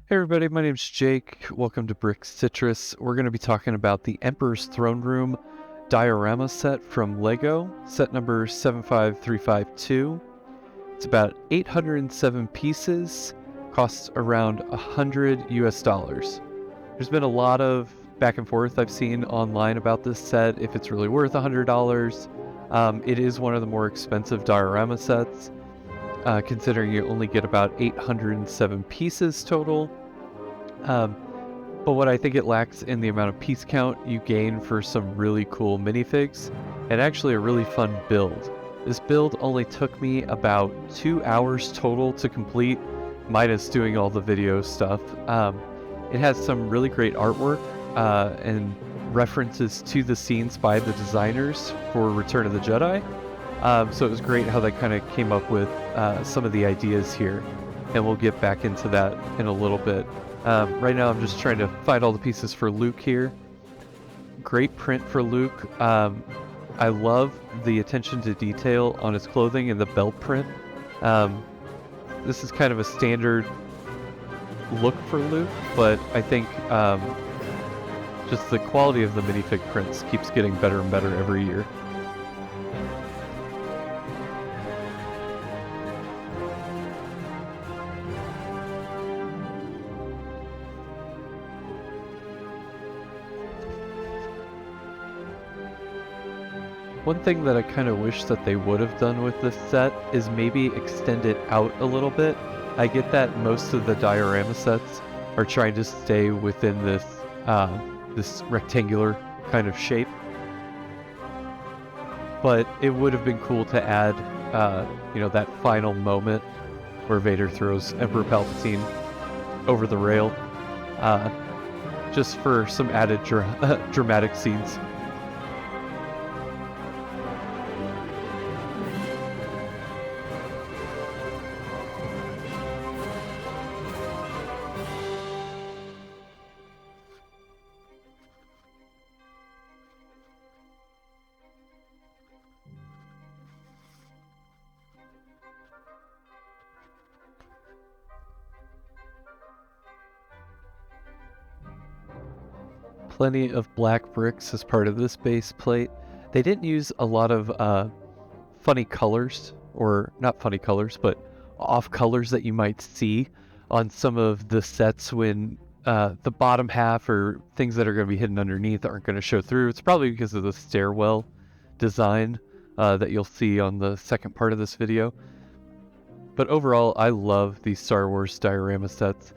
Hey everybody, my name's Jake. Welcome to Brick Citrus. We're going to be talking about the Emperor's Throne Room diorama set from LEGO, set number 75352. It's about 807 pieces, costs around $100 US. There's been a lot of back and forth I've seen online about this set, if it's really worth $100. It is one of the more expensive diorama sets, considering you only get about 807 pieces total. But what I think it lacks in the amount of piece count you gain for some really cool minifigs, and actually a really fun build. This build only took me about 2 hours total to complete, minus doing all the video stuff. It has some really great artwork and references to the scenes by the designers for Return of the Jedi. So it was great how they kind of came up with some of the ideas here, and we'll get back into that in a little bit. Right now I'm just trying to find all the pieces for Luke here. Great print for Luke. I love the attention to detail on his clothing and the belt print. This is kind of a standard look for Luke, but I think just the quality of the minifig prints keeps getting better and better every year. One thing that I kind of wish that they would have done with this set is maybe extend it out a little bit. I get that most of the diorama sets are trying to stay within this this rectangular kind of shape, but it would have been cool to add that final moment where Vader throws Emperor Palpatine over the rail, just for some added dramatic scenes. Plenty of black bricks as part of this base plate. They didn't use a lot of funny colors, or not funny colors, but off colors that you might see on some of the sets when the bottom half or things that are going to be hidden underneath aren't going to show through. It's probably because of the stairwell design that you'll see on the second part of this video. But overall, I love these Star Wars diorama sets.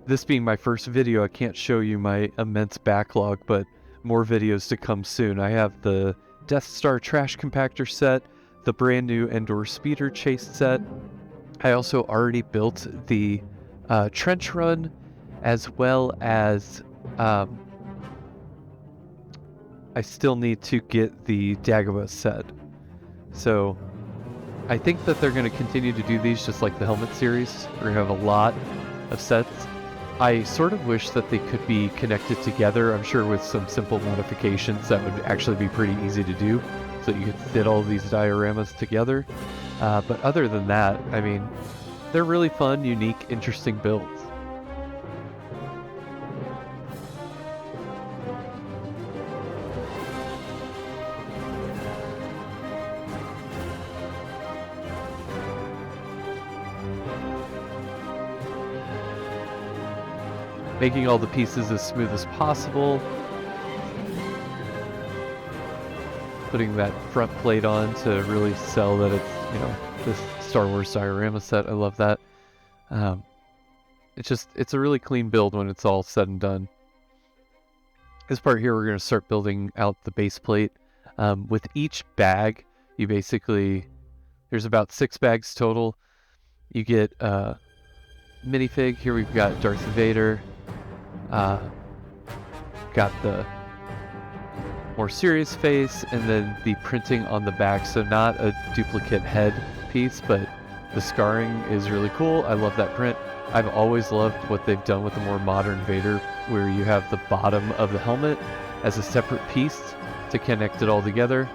This being my first video, I can't show you my immense backlog, but more videos to come soon. I have the Death Star trash compactor set, the brand new Endor speeder chase set. I also already built the trench run, as well as I still need to get the Dagobah set. So I think that they're going to continue to do these just like the helmet series. We're going to have a lot of sets. I sort of wish that they could be connected together. I'm sure with some simple modifications that would actually be pretty easy to do, so that you could fit all these dioramas together. But other than that, I mean, they're really fun, unique, interesting builds. Making all the pieces as smooth as possible. Putting that front plate on to really sell that it's, this Star Wars diorama set. I love that. It's a really clean build when it's all said and done. This part here, we're going to start building out the base plate. With each bag, you basically, there's about 6 bags total. You get minifig. Here we've got Darth Vader. Got the more serious face, and then the printing on the back, so not a duplicate head piece, but the scarring is really cool. I love that print. I've always loved what they've done with the more modern Vader, where you have the bottom of the helmet as a separate piece to connect it all together.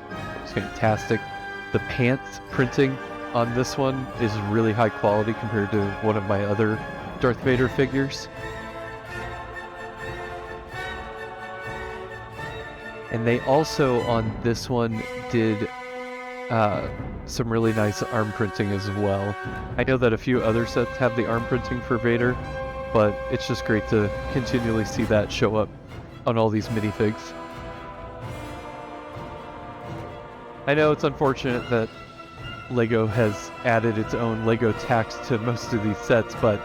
It's fantastic. The pants printing on this one is really high quality compared to one of my other Darth Vader figures. And they also, on this one, did some really nice arm printing as well. I know that a few other sets have the arm printing for Vader, but it's just great to continually see that show up on all these minifigs. I know it's unfortunate that LEGO has added its own LEGO tax to most of these sets, but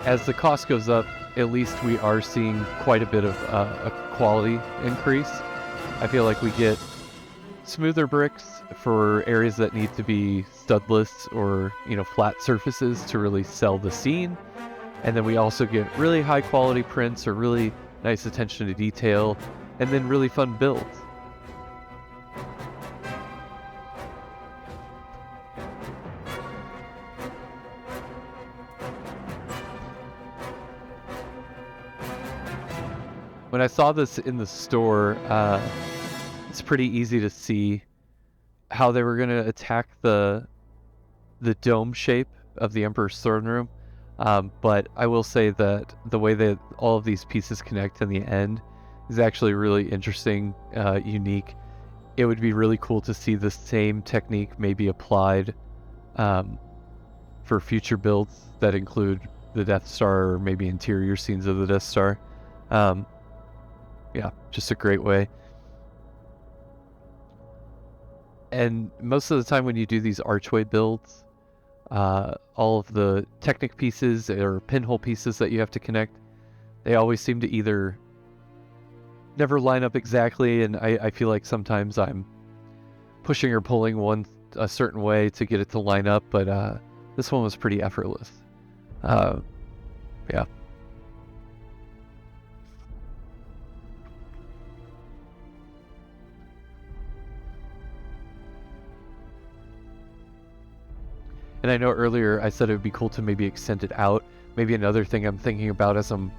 as the cost goes up, at least we are seeing quite a bit of a quality increase. I feel like we get smoother bricks for areas that need to be studless or, flat surfaces to really sell the scene. And then we also get really high quality prints or really nice attention to detail, and then really fun builds. When I saw this in the store, it's pretty easy to see how they were going to attack the dome shape of the Emperor's throne room. But I will say that the way that all of these pieces connect in the end is actually really interesting, unique. It would be really cool to see the same technique maybe applied for future builds that include the Death Star or maybe interior scenes of the Death Star. Yeah, just a great way. And most of the time when you do these archway builds, all of the Technic pieces or pinhole pieces that you have to connect, they always seem to either never line up exactly, and I feel like sometimes I'm pushing or pulling a certain way to get it to line up, but this one was pretty effortless. Yeah. And I know earlier I said it would be cool to maybe extend it out. Maybe another thing I'm thinking about as I'm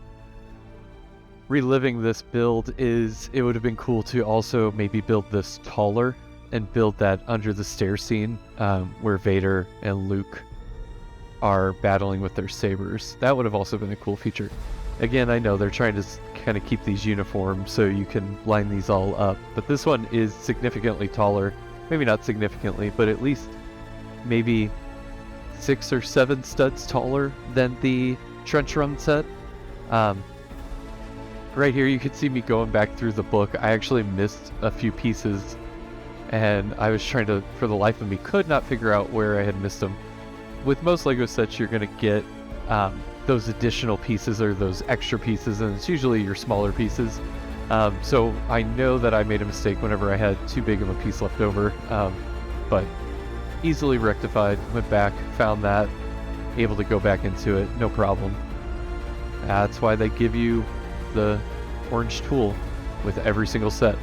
reliving this build is it would have been cool to also maybe build this taller and build that under the stair scene where Vader and Luke are battling with their sabers. That would have also been a cool feature. Again, I know they're trying to kind of keep these uniform so you can line these all up, but this one is significantly taller. Maybe not significantly, but at least maybe 6 or 7 studs taller than the Trench Run set. Right here you can see me going back through the book. I actually missed a few pieces and I was trying to, for the life of me, could not figure out where I had missed them. With most LEGO sets you're going to get those additional pieces or those extra pieces, and it's usually your smaller pieces. So I know that I made a mistake whenever I had too big of a piece left over, but easily rectified, went back, found that, able to go back into it, no problem. That's why they give you the orange tool with every single set.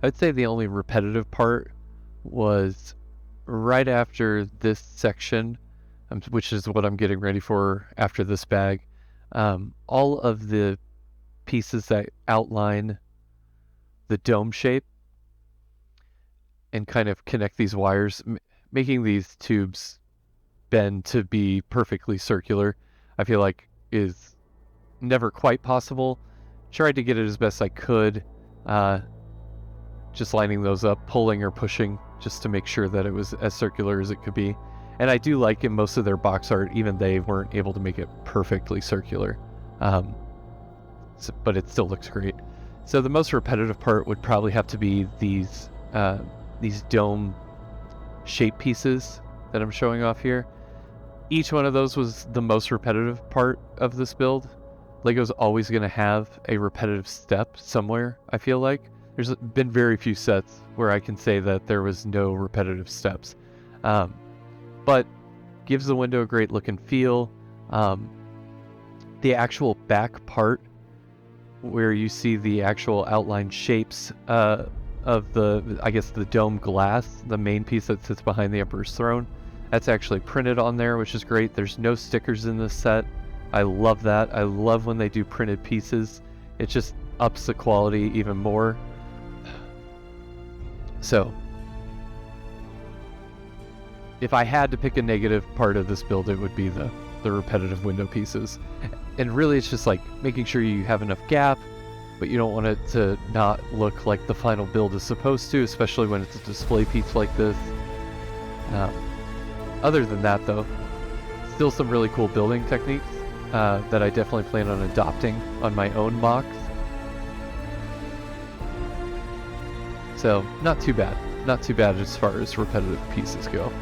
I'd say the only repetitive part was right after this section, which is what I'm getting ready for after this bag. All of the pieces that outline the dome shape and kind of connect these wires, making these tubes bend to be perfectly circular, I feel like is never quite possible. Tried to get it as best I could. Just lining those up, pulling or pushing, just to make sure that it was as circular as it could be. And I do like in most of their box art, even they weren't able to make it perfectly circular. But it still looks great. So the most repetitive part would probably have to be these dome shape pieces that I'm showing off here. Each one of those was the most repetitive part of this build. LEGO's always going to have a repetitive step somewhere, I feel like. There's been very few sets where I can say that there was no repetitive steps. But gives the window a great look and feel. The actual back part, where you see the actual outline shapes of the, I guess, the dome glass, the main piece that sits behind the Emperor's throne, that's actually printed on there, which is great. There's no stickers in this set. I love that. I love when they do printed pieces. It just ups the quality even more. So, if I had to pick a negative part of this build, it would be the repetitive window pieces. And really it's just like making sure you have enough gap, but you don't want it to not look like the final build is supposed to, especially when it's a display piece like this. Other than that though, still some really cool building techniques that I definitely plan on adopting on my own mocks. So not too bad. Not too bad as far as repetitive pieces go.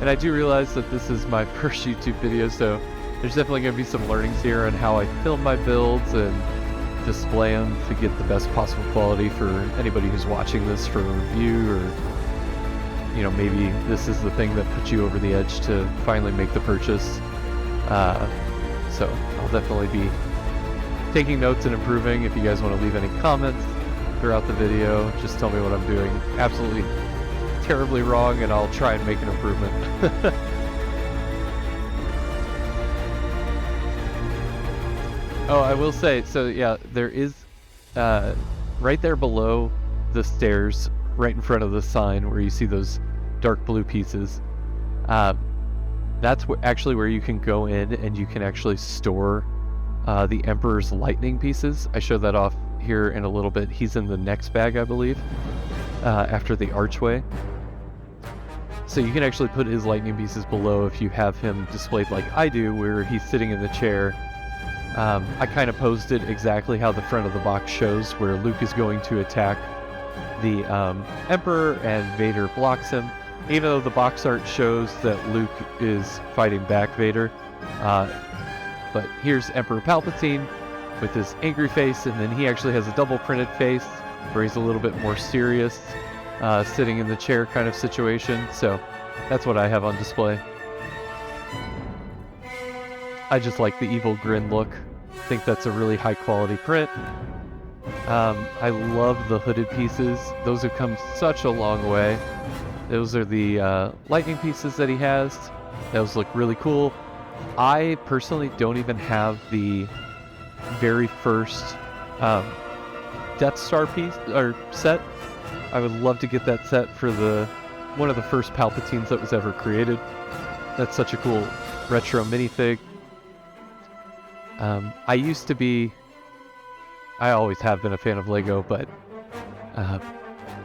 And I do realize that this is my first YouTube video, so there's definitely going to be some learnings here on how I film my builds and display them to get the best possible quality for anybody who's watching this for a review, or, you know, maybe this is the thing that puts you over the edge to finally make the purchase. So I'll definitely be taking notes and improving. If you guys want to leave any comments throughout the video, just tell me what I'm doing absolutely terribly wrong, and I'll try and make an improvement. Oh, I will say, so yeah, there is right there below the stairs, right in front of the sign where you see those dark blue pieces. That's actually where you can go in and you can actually store the Emperor's lightning pieces. I show that off here in a little bit. He's in the next bag, I believe, after the archway. So you can actually put his lightning pieces below if you have him displayed like I do, where he's sitting in the chair. I kind of posed it exactly how the front of the box shows, where Luke is going to attack the Emperor and Vader blocks him, even though the box art shows that Luke is fighting back Vader. But here's Emperor Palpatine with his angry face, and then he actually has a double printed face where he's a little bit more serious, sitting in the chair kind of situation. So that's what I have on display. I just like the evil grin look. I think that's a really high quality print. I love the hooded pieces. Those have come such a long way. Those are the lightning pieces that he has. Those look really cool. I personally don't even have the very first Death Star piece or set. I would love to get that set for one of the first Palpatines that was ever created. That's such a cool retro minifig. I always have been a fan of LEGO, but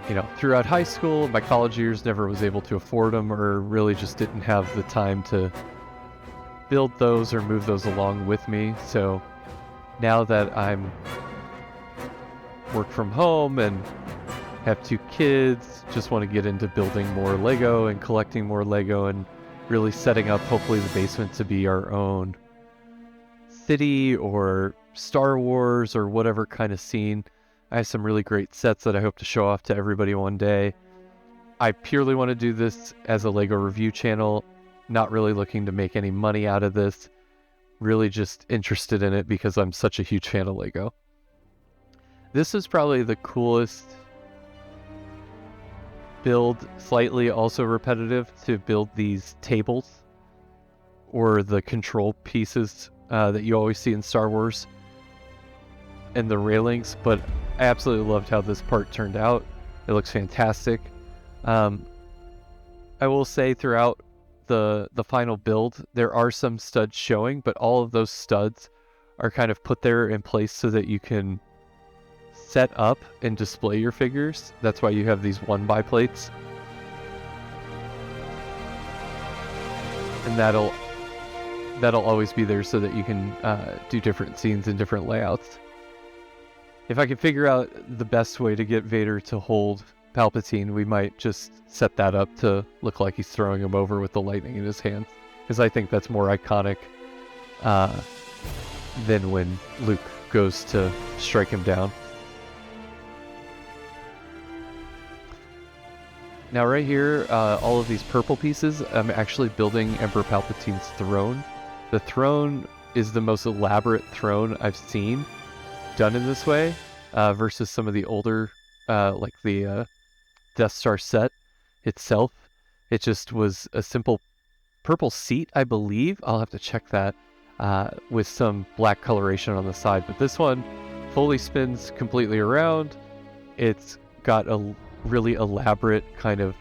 you know, throughout high school, my college years, never was able to afford them, or really just didn't have the time to build those or move those along with me. So now that I'm work from home and have 2 kids, just want to get into building more LEGO and collecting more LEGO and really setting up hopefully the basement to be our own city or Star Wars or whatever kind of scene. I have some really great sets that I hope to show off to everybody one day. I purely want to do this as a LEGO review channel, not really looking to make any money out of this, really just interested in it because I'm such a huge fan of LEGO. This is probably the coolest build, slightly also repetitive, to build these tables or the control pieces that you always see in Star Wars and the railings, but I absolutely loved how this part turned out. It looks fantastic. I will say throughout the final build, there are some studs showing, but all of those studs are kind of put there in place so that you can set up and display your figures. That's why you have these 1x plates. And that'll that'll always be there so that you can do different scenes and different layouts. If I can figure out the best way to get Vader to hold Palpatine, we might just set that up to look like he's throwing him over with the lightning in his hands, because I think that's more iconic than when Luke goes to strike him down. Now right here, all of these purple pieces, I'm actually building Emperor Palpatine's throne. The throne is the most elaborate throne I've seen done in this way, versus some of the older, like the Death Star set itself. It just was a simple purple seat, I believe. I'll have to check that, with some black coloration on the side. But this one fully spins completely around. It's got a really elaborate kind of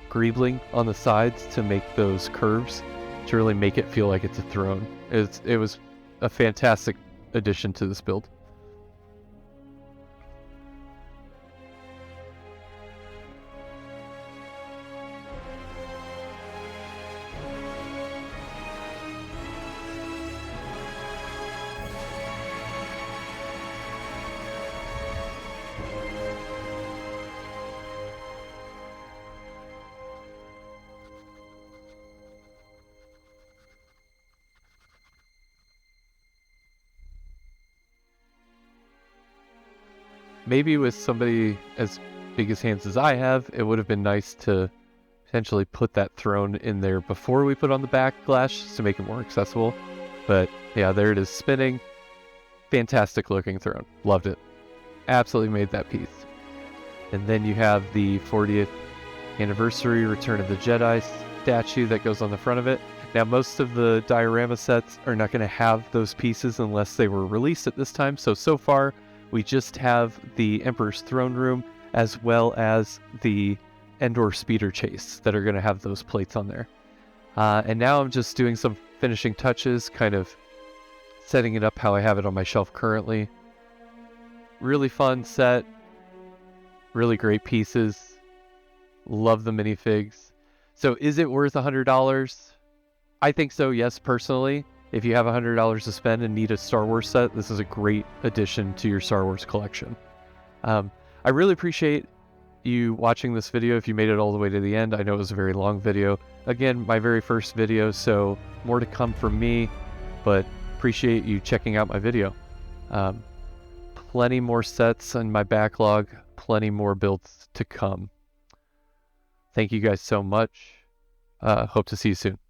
greebling on the sides to make those curves, to really make it feel like it's a throne. It was a fantastic addition to this build. Maybe with somebody as big as hands as I have, it would have been nice to potentially put that throne in there before we put on the backlash to make it more accessible. But yeah, there it is spinning. Fantastic looking throne. Loved it. Absolutely made that piece. And then you have the 40th anniversary Return of the Jedi statue that goes on the front of it. Now, most of the diorama sets are not going to have those pieces unless they were released at this time. So far, we just have the Emperor's Throne Room as well as the Endor Speeder Chase that are going to have those plates on there. And now I'm just doing some finishing touches, kind of setting it up how I have it on my shelf currently. Really fun set. Really great pieces. Love the minifigs. So is it worth $100? I think so, yes, personally. If you have $100 to spend and need a Star Wars set, this is a great addition to your Star Wars collection. I really appreciate you watching this video if you made it all the way to the end. I know it was a very long video. Again, my very first video, so more to come from me, but appreciate you checking out my video. Plenty more sets in my backlog, plenty more builds to come. Thank you guys so much. Hope to see you soon.